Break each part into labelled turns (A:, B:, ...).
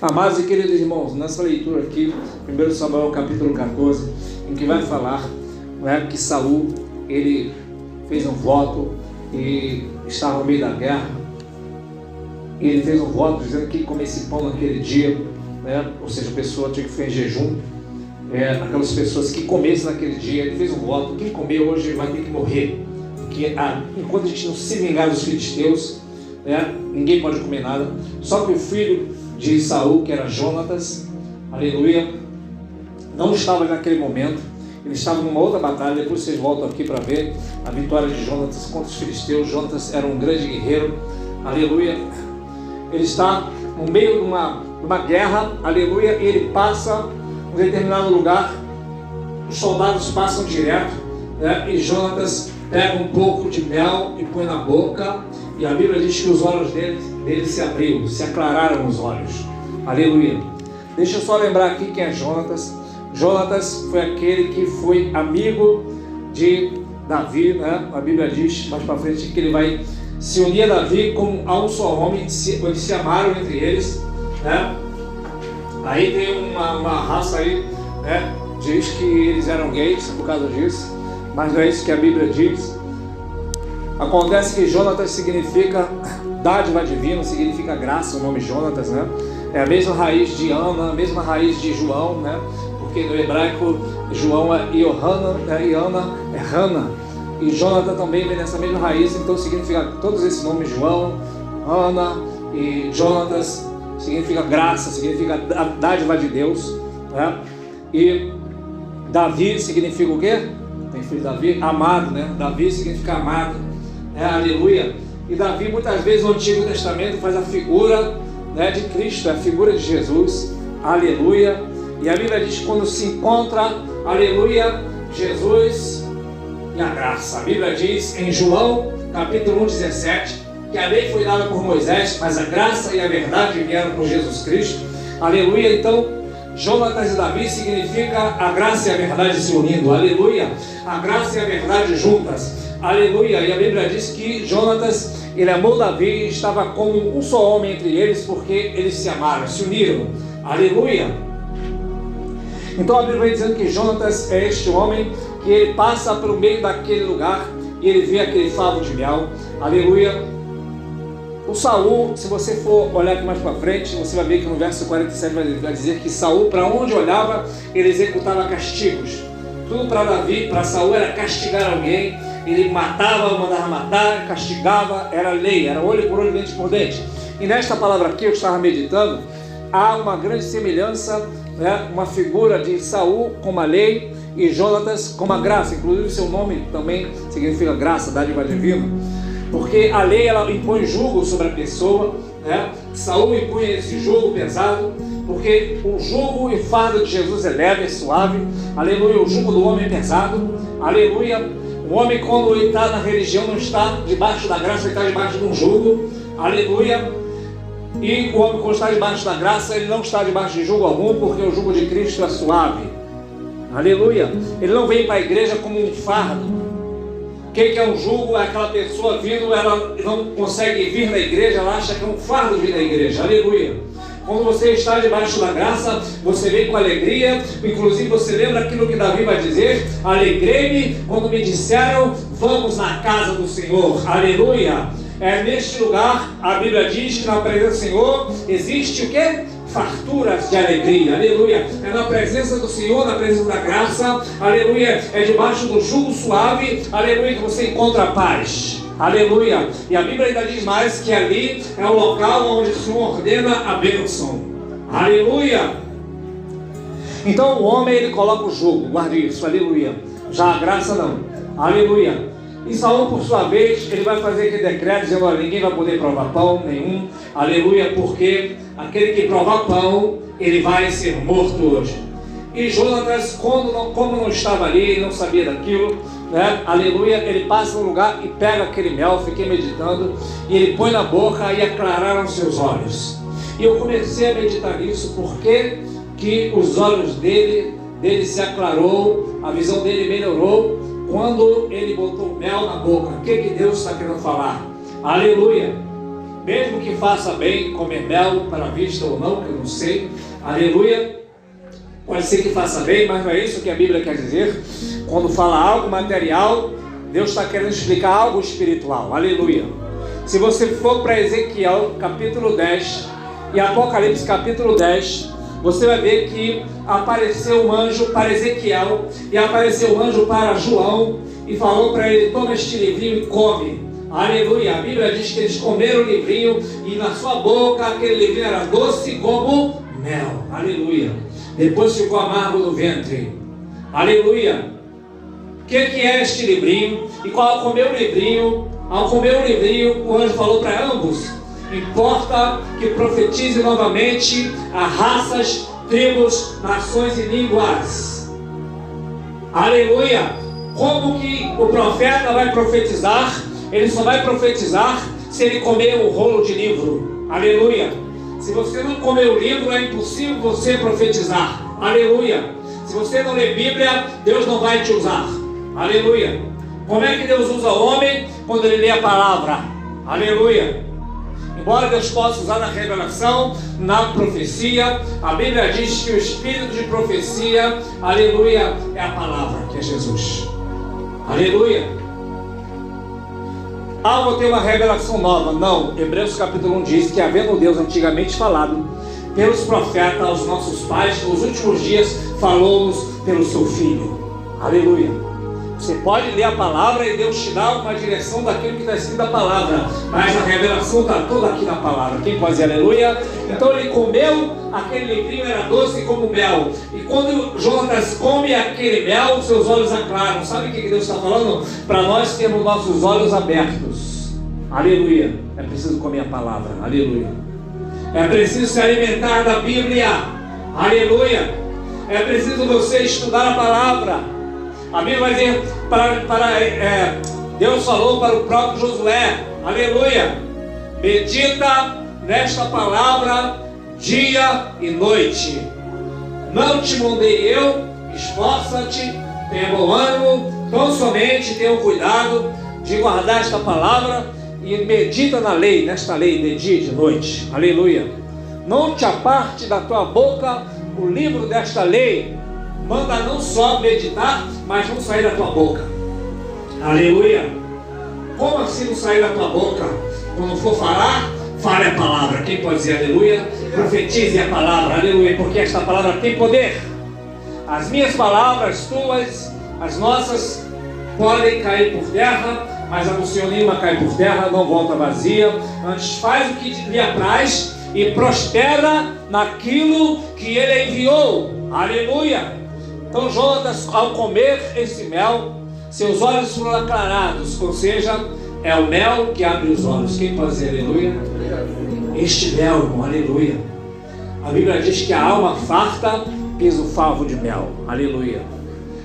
A: Amados e queridos irmãos, nessa leitura aqui, 1 Samuel capítulo 14, em que vai falar, que Saul, ele fez um voto e estava no meio da guerra. Ele fez um voto dizendo que comer esse pão naquele dia, ou seja, a pessoa tinha que ficar em jejum. Aquelas pessoas que comessem naquele dia, ele fez um voto: quem comer hoje vai ter que morrer, porque enquanto a gente não se vingar dos filisteus, ninguém pode comer nada. Só que o filho de Saul, que era Jonatas, aleluia, não estava naquele momento. Ele estava numa outra batalha. Depois vocês voltam aqui para ver a vitória de Jonatas contra os filisteus. Jonatas era um grande guerreiro, aleluia. Ele está no meio de uma guerra, aleluia, e ele passa em um determinado lugar. Os soldados passam direto, e Jonatas pega um pouco de mel e põe na boca, e a Bíblia diz que os olhos dele se abriram, se aclararam os olhos, aleluia. Deixa eu só lembrar aqui quem é Jonatas. Jonatas foi aquele que foi amigo de Davi, A Bíblia diz mais para frente que ele vai se unir a Davi como a um só homem. Eles se amaram entre eles, Aí tem uma raça aí, diz que eles eram gays por causa disso, mas não é isso que a Bíblia diz. Acontece que Jonatas significa dádiva divina, significa graça, o nome Jonatas, É a mesma raiz de Ana, a mesma raiz de João, Porque no hebraico João é Yohanan, e Ana é Hana, e Jonathan também vem nessa mesma raiz. Então significa, todos esses nomes, João, Ana e Jonatas, significa graça, significa dádiva de Deus, E Davi significa o quê? Tem filho Davi? Amado, Davi significa amado, aleluia. E Davi muitas vezes no Antigo Testamento faz a figura, de Cristo, a figura de Jesus, aleluia. E a Bíblia diz que quando se encontra, aleluia, Jesus e a graça. A Bíblia diz em João capítulo 1:17 que a lei foi dada por Moisés, mas a graça e a verdade vieram por Jesus Cristo, aleluia. Então Jonatas e Davi significa a graça e a verdade se unindo, aleluia. A graça e a verdade juntas, aleluia. E a Bíblia diz que Jonatas, ele amou Davi e estava como um só homem entre eles, porque eles se amaram, se uniram, aleluia. Então a Bíblia vai dizendo que Jonatas é este homem que ele passa pelo meio daquele lugar e ele vê aquele favo de mel, aleluia. O Saul, se você for olhar aqui mais para frente, você vai ver que no verso 47 vai dizer que Saul, para onde olhava, ele executava castigos. Tudo para Davi, para Saul, era castigar alguém. Ele matava, mandava matar, castigava, era lei, era olho por olho, dente por dente. E nesta palavra aqui, eu estava meditando, há uma grande semelhança, uma figura de Saul como a lei e Jonatas como a graça. Inclusive seu nome também significa graça, dádiva divina. Porque a lei, ela impõe jugo sobre a pessoa, Saul impunha esse jugo pesado, porque o jugo e fardo de Jesus é leve, é suave, aleluia. O jugo do homem é pesado, aleluia. O homem, quando ele está na religião, não está debaixo da graça, ele está debaixo de um jugo, aleluia. E o homem, quando está debaixo da graça, ele não está debaixo de jugo algum, porque o jugo de Cristo é suave, aleluia. Ele não vem para a igreja como um fardo. O que é um jugo? É aquela pessoa vindo, ela não consegue vir na igreja, ela acha que é um fardo vir na igreja, aleluia. Quando você está debaixo da graça, você vem com alegria. Inclusive você lembra aquilo que Davi vai dizer: alegrei-me quando me disseram, vamos na casa do Senhor, aleluia. Neste lugar, a Bíblia diz que na presença do Senhor existe o quê? Farturas de alegria, aleluia. É na presença do Senhor, na presença da graça, aleluia. É debaixo do jugo suave, aleluia, que você encontra a paz, aleluia. E a Bíblia ainda diz mais que ali é o local onde o Senhor ordena a bênção, aleluia. Então o homem, ele coloca o jugo, guarde isso, aleluia. Já a graça não, aleluia. E Saul, por sua vez, ele vai fazer aquele decreto dizendo: olha, ninguém vai poder provar pão nenhum, aleluia, porque aquele que provar pão, ele vai ser morto hoje. E Jonatas, como não estava ali, ele não sabia daquilo, aleluia, ele passa no lugar e pega aquele mel, fiquei meditando, e ele põe na boca e aclararam seus olhos. E eu comecei a meditar nisso, porque que os olhos dele se aclarou, a visão dele melhorou, quando ele botou mel na boca. O que Deus está querendo falar? Aleluia. mesmo que faça bem comer mel para a vista ou não, que eu não sei, aleluia, pode ser que faça bem, mas não é isso que a Bíblia quer dizer. Quando fala algo material, Deus está querendo explicar algo espiritual, aleluia. Se você for para Ezequiel capítulo 10 e Apocalipse capítulo 10, você vai ver que apareceu um anjo para Ezequiel e apareceu um anjo para João e falou para ele: toma este livrinho e come. Aleluia. A Bíblia diz que eles comeram o livrinho e na sua boca aquele livrinho era doce como mel. Aleluia. Depois ficou amargo no ventre. Aleluia. O que é este livrinho? E ao comer o livrinho, o anjo falou para ambos: importa que profetize novamente a raças, tribos, nações e línguas. Aleluia. Como que o profeta vai profetizar? Ele só vai profetizar se ele comer o rolo de livro. Aleluia. Se você não comer o livro, é impossível você profetizar. Aleluia. Se você não ler Bíblia, Deus não vai te usar. Aleluia. Como é que Deus usa o homem? Quando ele lê a palavra. Aleluia. Embora Deus possa usar na revelação, na profecia, a Bíblia diz que o espírito de profecia, aleluia, é a palavra, que é Jesus. Aleluia. Ah, vou ter uma revelação nova. Não, Hebreus capítulo 1 diz que, havendo Deus antigamente falado pelos profetas aos nossos pais, nos últimos dias falou-nos pelo seu Filho. Aleluia. Você pode ler a palavra e Deus te dá uma direção daquilo que está escrito na palavra, mas a revelação está toda aqui na palavra. Quem pode dizer aleluia? Então ele comeu, aquele livrinho era doce como mel, e quando Jonatas come aquele mel, seus olhos aclaram. Sabe o que Deus está falando? Para nós termos nossos olhos abertos. Aleluia. É preciso comer a palavra. Aleluia. É preciso se alimentar da Bíblia. Aleluia. É preciso você estudar a palavra. A Bíblia vai dizer, Deus falou para o próprio Josué, aleluia, medita nesta palavra dia e noite. Não te mandei eu, esforça-te, tenha bom ânimo, tão somente tenha cuidado de guardar esta palavra e medita na lei, nesta lei de dia e de noite, aleluia. Não te aparte da tua boca o livro desta lei. Manda não só meditar, mas não sair da tua boca. Aleluia. Como assim não sair da tua boca? Quando for falar, fale a palavra. Quem pode dizer aleluia? Profetize a palavra, aleluia, porque esta palavra tem poder. As minhas palavras, tuas, as nossas, podem cair por terra, mas a do Senhor nenhuma cai por terra, não volta vazia. Antes faz o que lhe apraz e prospera naquilo que Ele enviou. Aleluia. Então Jonatas, ao comer esse mel, seus olhos foram aclarados, ou seja, é o mel que abre os olhos. Quem pode dizer aleluia? Este mel, irmão, aleluia. A Bíblia diz que a alma farta pisa o favo de mel, aleluia.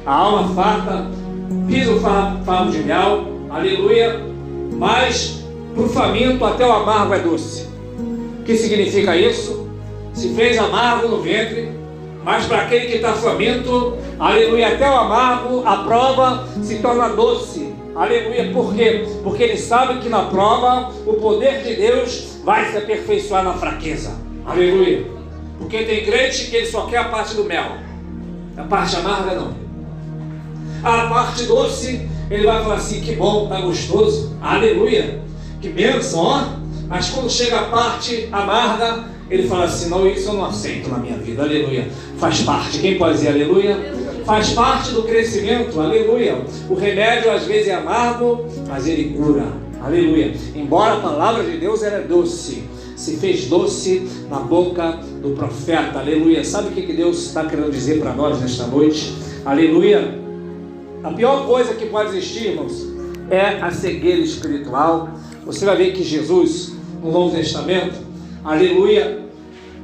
A: A alma farta pisa o favo de mel, aleluia. Mas para o faminto até o amargo é doce. O que significa isso? Se fez amargo no ventre, mas para aquele que está faminto, aleluia, até o amargo, a prova se torna doce. Aleluia, por quê? Porque ele sabe que na prova o poder de Deus vai se aperfeiçoar na fraqueza. Aleluia. Porque tem crente que ele só quer a parte do mel, a parte amarga não. A parte doce, ele vai falar assim: que bom, tá gostoso, aleluia, que bênção, ó. Mas quando chega a parte amarga, ele fala assim: não, isso eu não aceito na minha vida, aleluia. Faz parte, quem pode dizer aleluia? Faz parte do crescimento, aleluia. O remédio às vezes é amargo, mas ele cura, aleluia. Embora a palavra de Deus era doce, se fez doce na boca do profeta, aleluia. Sabe o que Deus está querendo dizer para nós nesta noite? Aleluia. A pior coisa que pode existir, irmãos, é a cegueira espiritual. Você vai ver que Jesus, no Novo Testamento, aleluia,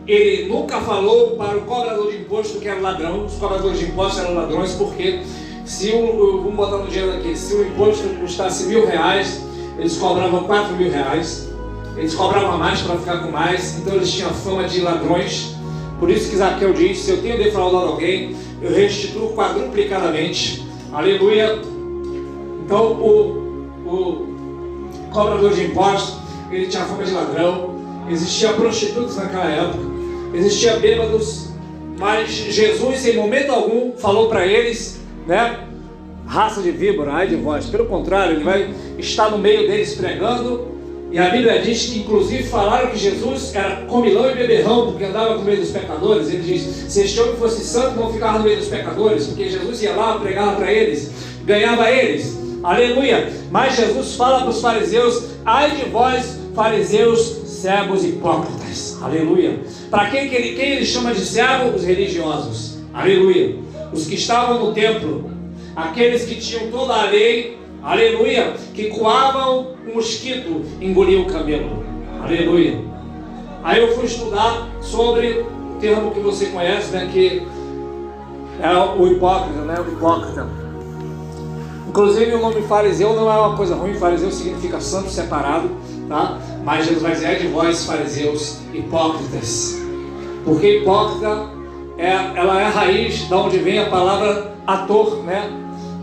A: ele nunca falou para o cobrador de imposto que era ladrão. Os cobradores de impostos eram ladrões, porque se vamos botar no dinheiro aqui, se o imposto custasse R$1.000, eles cobravam R$4.000. Eles cobravam mais para ficar com mais, então eles tinham fama de ladrões. Por isso que Zaqueu diz: se eu tenho defraudado alguém, eu restituo quadruplicadamente. Aleluia. Então o cobrador de impostos, ele tinha fama de ladrão, existia prostitutas naquela época, existia bêbados, mas Jesus em momento algum falou para eles, né, raça de víbora, ai de vós. Pelo contrário, ele vai estar no meio deles pregando. E a Bíblia diz que inclusive falaram que Jesus era comilão e beberrão, porque andava no meio dos pecadores. Ele diz, se este homem fosse santo, não ficava no meio dos pecadores, porque Jesus ia lá, pregava para eles, ganhava eles, aleluia. Mas Jesus fala para os fariseus, ai de vós, fariseus, cegos e hipócritas, aleluia. Para quem ele chama de cego? Os religiosos, aleluia. Os que estavam no templo, aqueles que tinham toda a lei, aleluia, que coavam um mosquito, engoliam o camelo, aleluia. Aí eu fui estudar sobre o termo que você conhece, né, que é o hipócrita, né, o hipócrita. Inclusive o nome fariseu não é uma coisa ruim, fariseu significa santo separado, tá? Mas Jesus vai dizer, ai de vós fariseus hipócritas, porque hipócrita ela é a raiz da onde vem a palavra ator, né,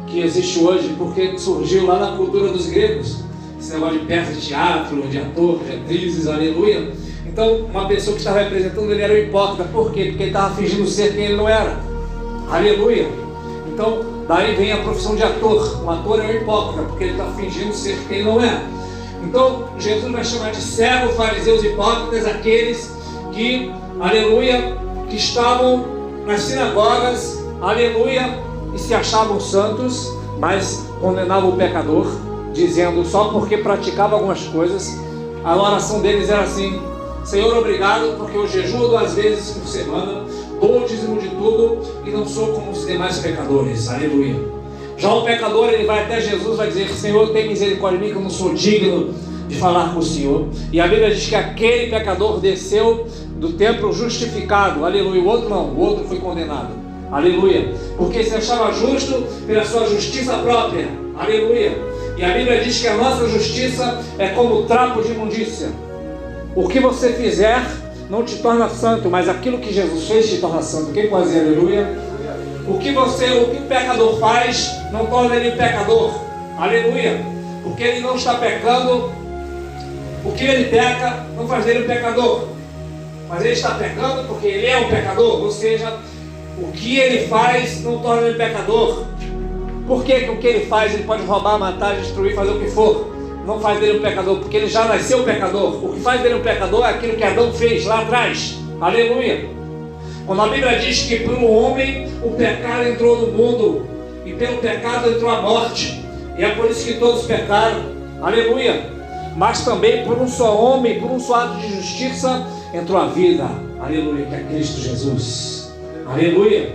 A: que existe hoje, porque surgiu lá na cultura dos gregos, esse negócio de peça de teatro, de ator, de atrizes, aleluia. Então uma pessoa que estava representando ele era um hipócrita. Por quê? Porque ele estava fingindo ser quem ele não era, aleluia. Então daí vem a profissão de ator. Um ator é um hipócrita, porque ele está fingindo ser quem ele não é. Então Jesus vai chamar de cego, fariseus hipócritas, aqueles que, aleluia, que estavam nas sinagogas, aleluia, e se achavam santos, mas condenavam o pecador, dizendo só porque praticava algumas coisas. A oração deles era assim: Senhor, obrigado, porque eu jejuo 2 vezes por semana, dou o dízimo de tudo e não sou como os demais pecadores, aleluia. Já o pecador, ele vai até Jesus, vai dizer, Senhor, tem misericórdia de mim, que eu não sou digno de falar com o Senhor. E a Bíblia diz que aquele pecador desceu do templo justificado, aleluia. O outro não, o outro foi condenado, aleluia, porque se achava justo pela sua justiça própria, aleluia. E a Bíblia diz que a nossa justiça é como trapo de imundícia. O que você fizer não te torna santo, mas aquilo que Jesus fez te torna santo. Quem pode dizer aleluia? O que o pecador faz não torna ele pecador, aleluia, porque ele não está pecando. O que ele peca não faz dele um pecador, mas ele está pecando porque ele é um pecador. Ou seja, o que ele faz não torna ele pecador. Por que o que ele faz, ele pode roubar, matar, destruir, fazer o que for, não faz dele um pecador? Porque ele já nasceu pecador. O que faz dele um pecador é aquilo que Adão fez lá atrás, aleluia. Quando a Bíblia diz que pelo homem o pecado entrou no mundo, e pelo pecado entrou a morte, e é por isso que todos pecaram, aleluia. Mas também por um só homem, por um só ato de justiça, entrou a vida, aleluia, que é Cristo Jesus, aleluia.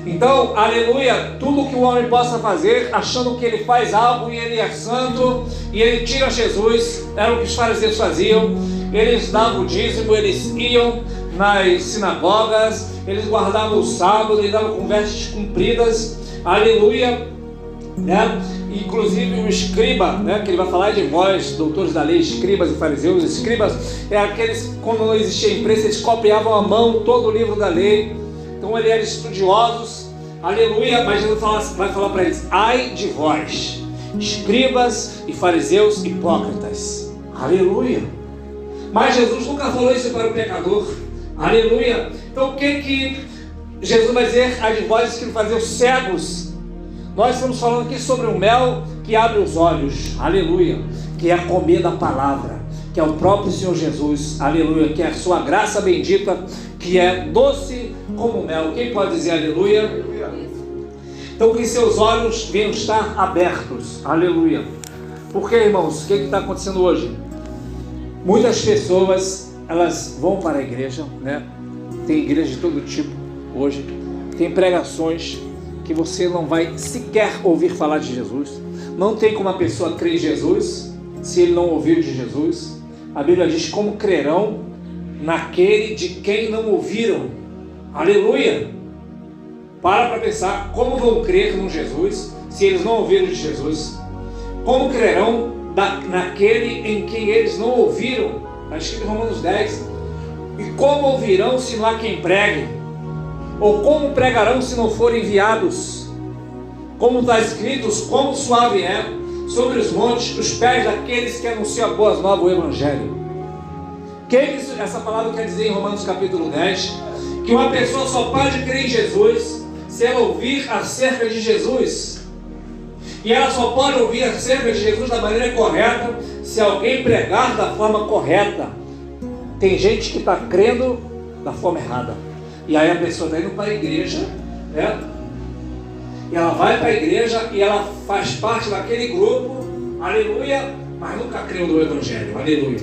A: Então, aleluia, tudo que o homem possa fazer, achando que ele faz algo e ele é santo, e ele tira Jesus, era o que os fariseus faziam. Eles davam o dízimo, eles iam nas sinagogas, eles guardavam o sábado, eles davam com vestes compridas, aleluia, né? Inclusive o escriba, né, que ele vai falar de vós, doutores da lei, escribas e fariseus. Escribas é aqueles, quando não existia imprensa, eles copiavam à mão todo o livro da lei. Então eles eram estudiosos, aleluia. Mas Jesus vai falar para eles: ai de vós, escribas e fariseus hipócritas, aleluia. Mas Jesus nunca falou isso para o pecador, aleluia. Então o que Jesus vai dizer? Ai de vós, escribas e fariseus cegos. Nós estamos falando aqui sobre o mel que abre os olhos, aleluia, que é comer da palavra, que é o próprio Senhor Jesus, aleluia, que é a sua graça bendita, que é doce como mel. Quem pode dizer aleluia? Então que seus olhos venham estar abertos, aleluia. Porque, irmãos, o que está acontecendo hoje? Muitas pessoas, elas vão para a igreja, né? Tem igreja de todo tipo hoje, tem pregações que você não vai sequer ouvir falar de Jesus. Não tem como a pessoa crer em Jesus se ele não ouvir de Jesus. A Bíblia diz: como crerão naquele de quem não ouviram, aleluia. Para pensar, como vão crer no Jesus se eles não ouviram de Jesus? Como crerão naquele em quem eles não ouviram? Está escrito em Romanos 10. E como ouvirão se não há quem pregue? Ou como pregarão se não forem enviados? Como está escrito: quão suave é sobre os montes os pés daqueles que anunciam a boas novas, o Evangelho. O que essa palavra quer dizer em Romanos capítulo 10? Que uma pessoa só pode crer em Jesus se ela ouvir acerca de Jesus. E ela só pode ouvir acerca de Jesus da maneira correta se alguém pregar da forma correta. Tem gente que está crendo da forma errada. E aí a pessoa está indo para a igreja, né? E ela vai para a igreja e ela faz parte daquele grupo, aleluia, mas nunca creu no Evangelho, aleluia.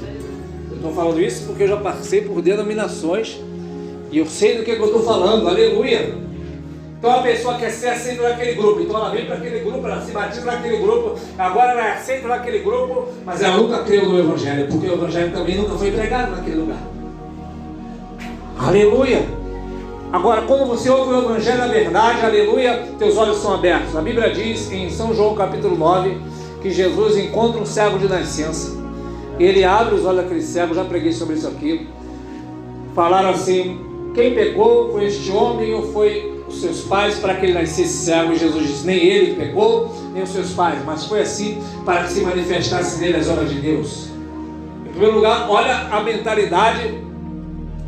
A: Eu estou falando isso porque eu já passei por denominações e eu sei do que eu estou falando, aleluia. Então a pessoa quer ser aceita naquele grupo, então ela vem para aquele grupo, ela se batiza naquele grupo, agora ela é aceita naquele grupo, mas ela nunca creu no Evangelho, porque o Evangelho também nunca foi pregado naquele lugar. Aleluia. Agora, quando você ouve o Evangelho na verdade, aleluia, teus olhos são abertos. A Bíblia diz em São João capítulo 9, que Jesus encontra um cego de nascença. Ele abre os olhos daquele cego, já preguei sobre isso aqui. Falaram assim, quem pecou foi este homem ou foi os seus pais para que ele nascesse cego? E Jesus disse, nem ele pecou, nem os seus pais, mas foi assim para que se manifestasse nele as obras de Deus. Em primeiro lugar, olha a mentalidade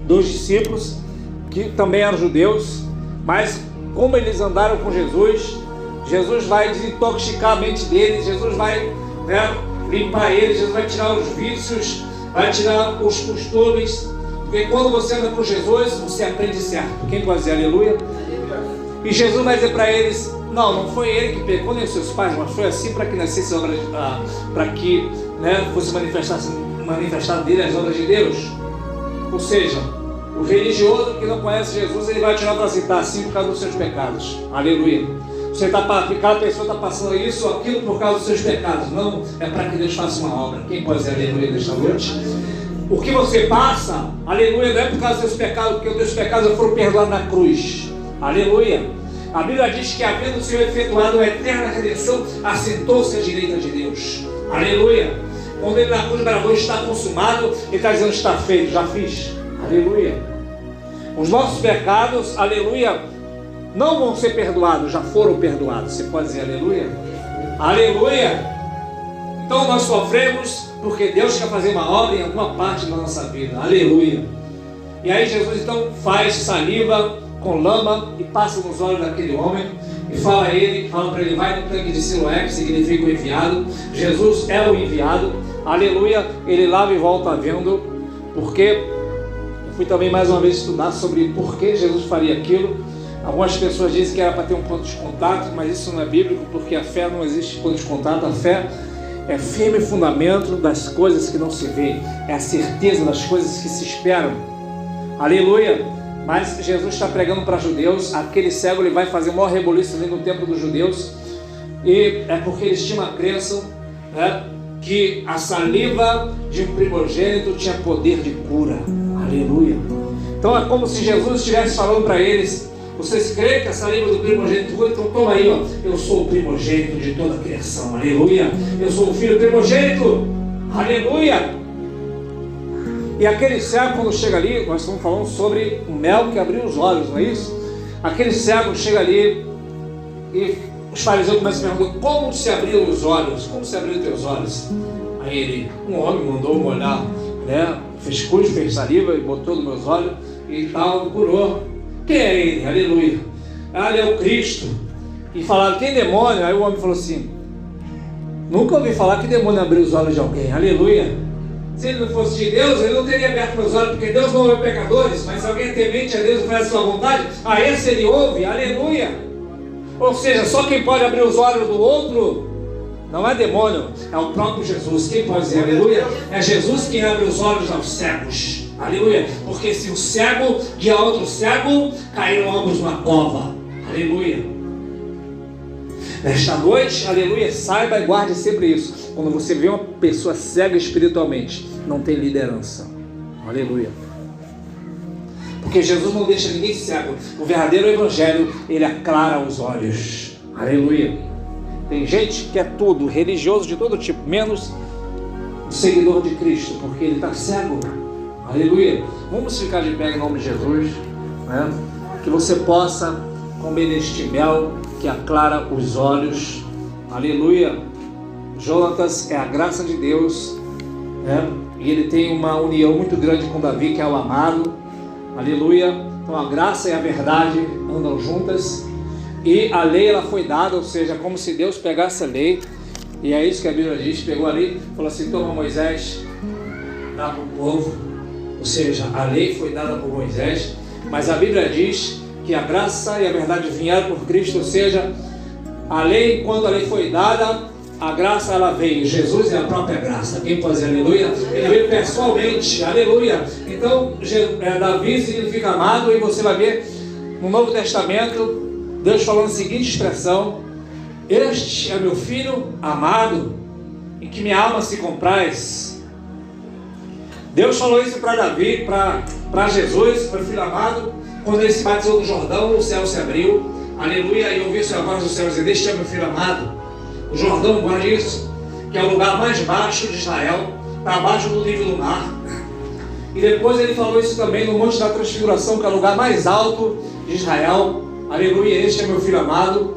A: dos discípulos, que também eram judeus, mas como eles andaram com Jesus, Jesus vai desintoxicar a mente deles, Jesus vai, né, limpar eles, Jesus vai tirar os vícios, vai tirar os costumes, porque quando você anda com Jesus, você aprende certo. Quem pode dizer aleluia? E Jesus vai dizer para eles, não foi ele que pecou, nem os seus pais, mas foi assim para que nascesse para que, né, fosse manifestado dele as obras de Deus. Ou seja, o religioso que não conhece Jesus, ele vai tirar para assim, tá assim por causa dos seus pecados. Aleluia. Cada pessoa está passando isso ou aquilo por causa dos seus pecados. Não, é para que Deus faça uma obra. Quem pode dizer aleluia nesta noite? O que você passa, aleluia, não é por causa dos seus pecados, porque os teus pecados foram perdoados na cruz. Aleluia. A Bíblia diz que havendo o Senhor efetuado a eterna redenção, assentou-se à direita de Deus. Aleluia. Quando ele na cruz gravou, está consumado, ele está dizendo, está feito, já fiz. Aleluia. Os nossos pecados, aleluia, não vão ser perdoados, já foram perdoados. Você pode dizer aleluia? Aleluia. Então nós sofremos porque Deus quer fazer uma obra em alguma parte da nossa vida. Aleluia. E aí Jesus então faz saliva com lama e passa nos olhos daquele homem e fala para ele, vai no tanque de Siloé, que significa o enviado. Jesus é o enviado. Aleluia. Ele lava e volta vendo, porque fui também mais uma vez estudar sobre por que Jesus faria aquilo. Algumas pessoas dizem que era para ter um ponto de contato, mas isso não é bíblico, porque a fé não existe ponto de contato. A fé é firme fundamento das coisas que não se vê, é a certeza das coisas que se esperam. Aleluia. Mas Jesus está pregando para judeus. Aquele cego, ele vai fazer o maior reboliço ali no templo dos judeus, e é porque eles tinham uma crença, né, que a saliva de um primogênito tinha poder de cura. Aleluia. Então é como se Jesus estivesse falando para eles, vocês creem que a saliva do primogênito cura? Então toma aí, ó, eu sou o primogênito de toda a criação. Aleluia. Eu sou o filho primogênito. Aleluia. E aquele cego, quando chega ali, nós estamos falando sobre o mel que abriu os olhos, não é isso? Aquele cego chega ali e os fariseus começam a perguntar, como se abriram os olhos? Como se abriram teus olhos? Aí ele, um homem mandou molhar, né? Fez cuspe, fez saliva e botou nos meus olhos e tal, curou. Quem é ele? Aleluia. Ele é o Cristo. E falaram, tem demônio? Aí o homem falou assim, nunca ouvi falar que demônio abriu os olhos de alguém. Aleluia. Se ele não fosse de Deus, ele não teria aberto meus olhos, porque Deus não ouve pecadores, mas se alguém é temente a Deus e faz a sua vontade, a esse ele ouve. Aleluia. Ou seja, só quem pode abrir os olhos do outro não é demônio, é o próprio Jesus. Quem pode dizer aleluia? É Jesus quem abre os olhos aos cegos. Aleluia. Porque se o cego guia outro cego, caíram ambos numa cova. Aleluia. Nesta noite, aleluia, saiba e guarde sempre isso. Quando você vê uma pessoa cega espiritualmente, não tem liderança. Aleluia. Porque Jesus não deixa ninguém cego. O verdadeiro evangelho, ele aclara os olhos. Aleluia. Tem gente que é tudo, religioso de todo tipo, menos seguidor de Cristo, porque ele está cego. Aleluia. Vamos ficar de pé em nome de Jesus, né? Que você possa comer este mel que aclara os olhos. Aleluia. Jonatas é a graça de Deus, né? E ele tem uma união muito grande com Davi, que é o amado. Aleluia. Então a graça e a verdade andam juntas. E a lei, ela foi dada, ou seja, como se Deus pegasse a lei. E é isso que a Bíblia diz, pegou ali, falou assim: toma, Moisés, dá para o povo. Ou seja, a lei foi dada por Moisés, mas a Bíblia diz que a graça e a verdade vieram por Cristo. Ou seja, a lei, quando a lei foi dada, a graça, ela veio. Jesus é a própria graça. Quem pode dizer aleluia? Ele veio pessoalmente, aleluia. Então Davi significa amado. E você vai ver no Novo Testamento Deus falando a seguinte expressão: este é meu filho amado, em que minha alma se compraz. Deus falou isso para Davi, para Jesus, meu filho amado, quando ele se batizou no Jordão. O céu se abriu, aleluia, e ouviu a voz do céu dizer: este é meu filho amado. O Jordão, guarde isso, que é o lugar mais baixo de Israel, para baixo do nível do mar. E depois ele falou isso também no Monte da Transfiguração, que é o lugar mais alto de Israel. Aleluia, este é meu filho amado,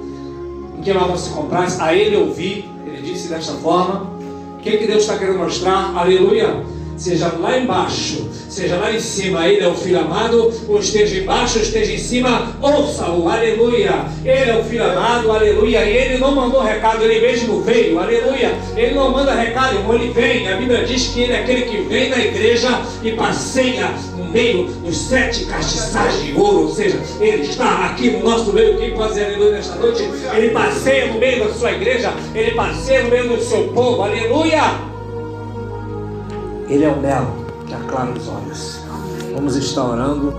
A: em que minha alma se compraz. A ele ouvi, ele disse desta forma. O que Deus está querendo mostrar? Aleluia. Seja lá embaixo, seja lá em cima, ele é o filho amado, ou esteja embaixo, ou esteja em cima, ouça-o, aleluia. Ele é o filho amado, aleluia. E ele não mandou recado, ele mesmo veio, aleluia. Ele não manda recado, irmão, ele vem. A Bíblia diz que ele é aquele que vem na igreja e passeia no meio dos 7 castiçais de ouro. Ou seja, ele está aqui no nosso meio. Quem pode dizer aleluia nesta noite? Ele passeia no meio da sua igreja, ele passeia no meio do seu povo, aleluia. Ele é o mel que aclara os olhos. Vamos estar orando.